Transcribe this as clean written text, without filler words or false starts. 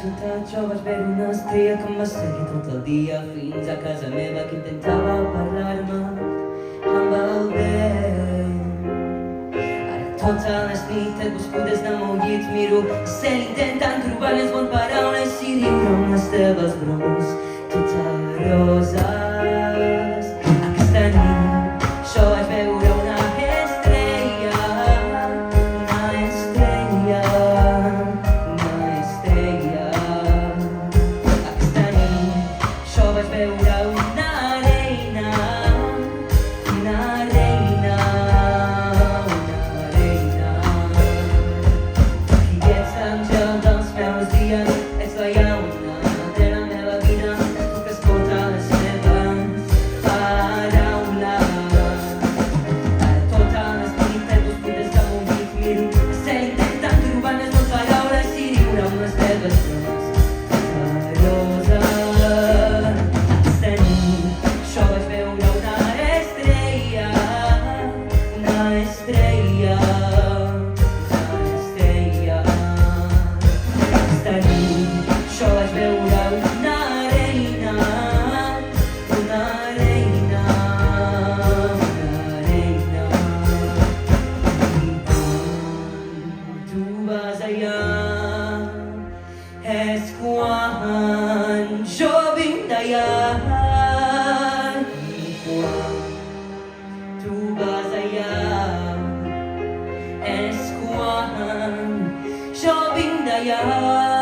ciutat jo vaig veure una estrella que em va seguir tot el dia fins a casa meva que intentava parlar-me amb el vent. Ara tota les nits busco des del meu llit, miro el cel intentant trobar les bones paraules i riure amb les teves bromes totes roses. Aquesta nit jo vaig veure una estrella, una estrella, una estrella. Aquesta nit jo vaig veure una reina, una reina, una reina. Qui ets l'àngel dels meus dies, ets la llauna de la meva vida, tu que escolta les meves paraules. Ara tota les nits busco des del meu llit, miro el cel intentant trobar les meves paraules i riure amb les teves bromes roses. Aquesta nit jo vaig veure una estrella, una estrella, una estrella. Aquesta nit jo vaig veure una reina, una reina, una reina. I quan tu vas allà és quan jo vinc d'allà. I quan tu vas allà és quan jo vinc d'allà.